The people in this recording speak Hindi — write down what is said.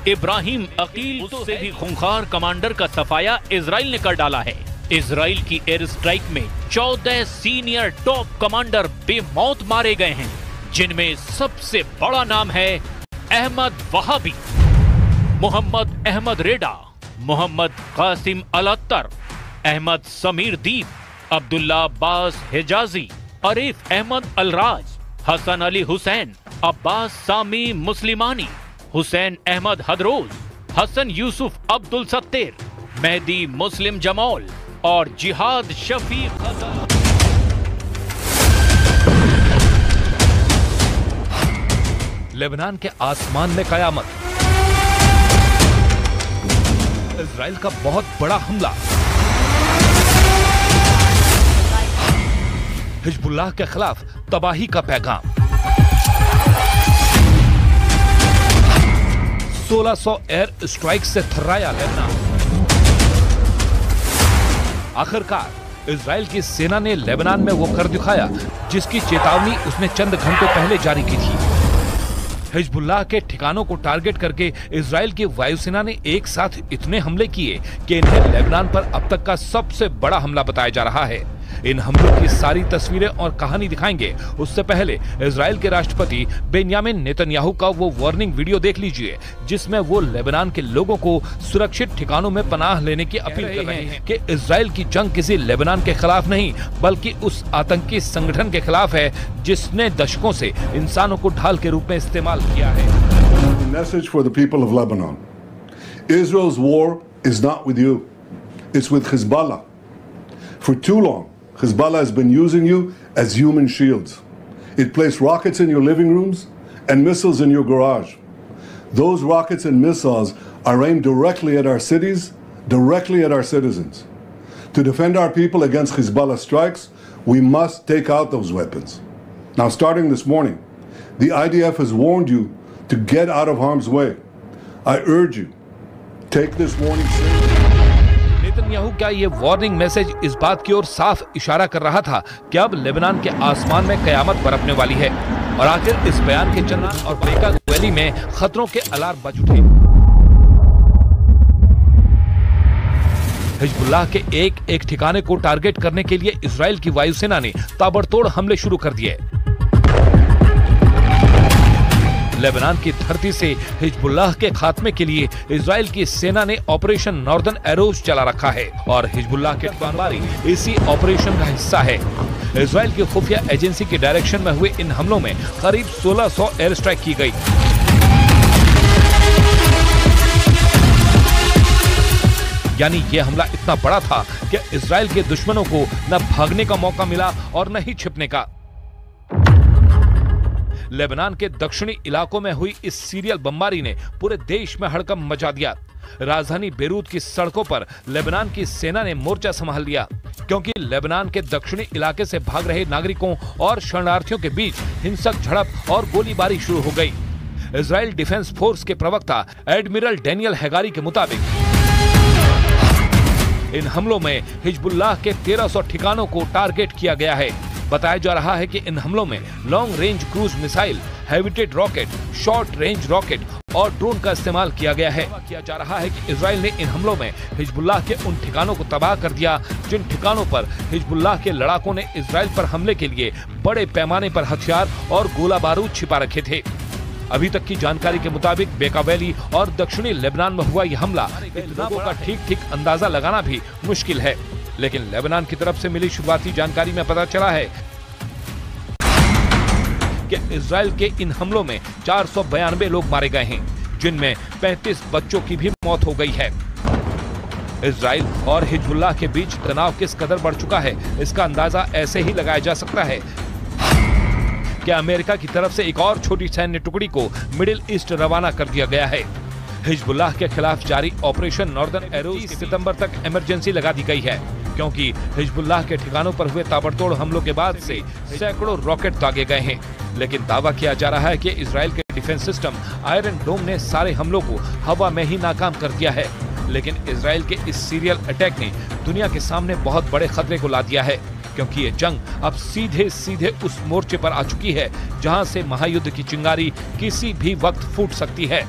इब्राहिम अकील से भी खूंखार कमांडर का सफाया इजराइल ने कर डाला है। इजराइल की एयर स्ट्राइक में 14 सीनियर टॉप कमांडर बेमौत मारे गए हैं, जिनमें सबसे बड़ा नाम है अहमद वहाबी, मोहम्मद अहमद रेडा, मोहम्मद कासिम अल अत्तर, अहमद समीर दीप, अब्दुल्ला अब्बास हिजाजी, अरीफ अहमद अल राज, हसन अली हुसैन, अब्बास सामी मुस्लिमानी, हुसैन अहमद हदरोज, हसन यूसुफ अब्दुल सत्तेर, मेहदी मुस्लिम जमौल और जिहाद शफीक हसन। लेबनान के आसमान में कयामत, इजराइल का बहुत बड़ा हमला, हिजबुल्लाह के खिलाफ तबाही का पैगाम, 1600 एयर स्ट्राइक से थर्राया लेबनान। आखिरकार इजराइल की सेना ने लेबनान में वो कर दिखाया जिसकी चेतावनी उसने चंद घंटों पहले जारी की थी। हिजबुल्लाह के ठिकानों को टारगेट करके इजराइल की वायुसेना ने एक साथ इतने हमले किए कि इन्हें लेबनान पर अब तक का सबसे बड़ा हमला बताया जा रहा है। इन हमलों की सारी तस्वीरें और कहानी दिखाएंगे। उससे पहले इजराइल के राष्ट्रपति बेंयामिन नेतन्याहू का वो वार्निंग वीडियो देख लीजिए, जिसमें वो लेबनान के लोगों को सुरक्षित ठिकानों में पनाह लेने की अपील कर रहे हैं कि इजराइल की जंग किसी लेबनान के खिलाफ नहीं, बल्कि उस आतंकी संगठन के खिलाफ है जिसने दशकों से इंसानों को ढाल के रूप में इस्तेमाल किया है। Message for the people of Lebanon. Israel's war is not with you. It's with Hezbollah. For too long, Hezbollah has been using you as human shields. It placed rockets in your living rooms and missiles in your garage. Those rockets and missiles are aimed directly at our cities, directly at our citizens. To defend our people against Hezbollah strikes, we must take out those weapons. Now, starting this morning, the IDF has warned you to get out of harm's way. I urge you, take this warning seriously. Netanyahu का ये वार्निंग मैसेज इस बात की ओर साफ इशारा कर रहा था कि अब लेबनान के आसमान में कयामत बरपने वाली है। और आखिर इस बयान के चलने और बेका वैली में खतरों के अलार्म बज उठे। हिजबुल्लाह के एक एक ठिकाने को टारगेट करने के लिए इजराइल की वायुसेना ने ताबड़तोड़ हमले शुरू कर दिए। लेबनान की धरती से हिजबुल्लाह के खात्मे के लिए इजराइल की सेना ने ऑपरेशन नॉर्दर्न एरोज चला रखा है और हिजबुल्लाह के बमबारी इसी ऑपरेशन का हिस्सा है। इजराइल की खुफिया एजेंसी के डायरेक्शन में हुए इन हमलों में करीब 1600 एयर स्ट्राइक की गई। यानी यह हमला इतना बड़ा था कि इजराइल के दुश्मनों को न भागने का मौका मिला और न ही छिपने का। लेबनान के दक्षिणी इलाकों में हुई इस सीरियल बमबारी ने पूरे देश में हड़कंप मचा दिया। राजधानी बेरूत की सड़कों पर लेबनान की सेना ने मोर्चा संभाल लिया, क्योंकि लेबनान के दक्षिणी इलाके से भाग रहे नागरिकों और शरणार्थियों के बीच हिंसक झड़प और गोलीबारी शुरू हो गई। इजराइल डिफेंस फोर्स के प्रवक्ता एडमिरल डेनियल हैगारी के मुताबिक इन हमलों में हिजबुल्लाह के 1300 ठिकानों को टारगेट किया गया है। बताया जा रहा है कि इन हमलों में लॉन्ग रेंज क्रूज मिसाइल, हेविटेड रॉकेट, शॉर्ट रेंज रॉकेट और ड्रोन का इस्तेमाल किया गया है। किया जा रहा है कि इजराइल ने इन हमलों में हिजबुल्लाह के उन ठिकानों को तबाह कर दिया जिन ठिकानों पर हिजबुल्लाह के लड़ाकों ने इजराइल पर हमले के लिए बड़े पैमाने पर हथियार और गोला बारूद छिपा रखे थे। अभी तक की जानकारी के मुताबिक बेका वैली और दक्षिणी लेबनान में हुआ यह हमला इतना बड़ा ठीक अंदाजा लगाना भी मुश्किल है, लेकिन लेबनान की तरफ से मिली शुरुआती जानकारी में पता चला है कि इजराइल के इन हमलों में 492 लोग मारे गए हैं, जिनमें 35 बच्चों की भी मौत हो गई है। इजराइल और हिजबुल्लाह के बीच तनाव किस कदर बढ़ चुका है, इसका अंदाजा ऐसे ही लगाया जा सकता है कि अमेरिका की तरफ से एक और छोटी सैन्य टुकड़ी को मिडिल ईस्ट रवाना कर दिया गया है। हिजबुल्लाह के खिलाफ जारी ऑपरेशन नॉर्दर्न एरोज 30 सितंबर तक इमरजेंसी लगा दी गई है, क्योंकि हिजबुल्लाह के ठिकानों पर हुए ताबड़तोड़ हमलों के बाद से सैकड़ों रॉकेट दागे गए हैं। लेकिन दावा किया जा रहा है कि इजराइल के डिफेंस सिस्टम आयरन डोम ने सारे हमलों को हवा में ही नाकाम कर दिया है। लेकिन इजराइल के इस सीरियल अटैक ने दुनिया के सामने बहुत बड़े खतरे को ला दिया है, क्योंकि ये जंग अब सीधे उस मोर्चे पर आ चुकी है जहां से महायुद्ध की चिंगारी किसी भी वक्त फूट सकती है।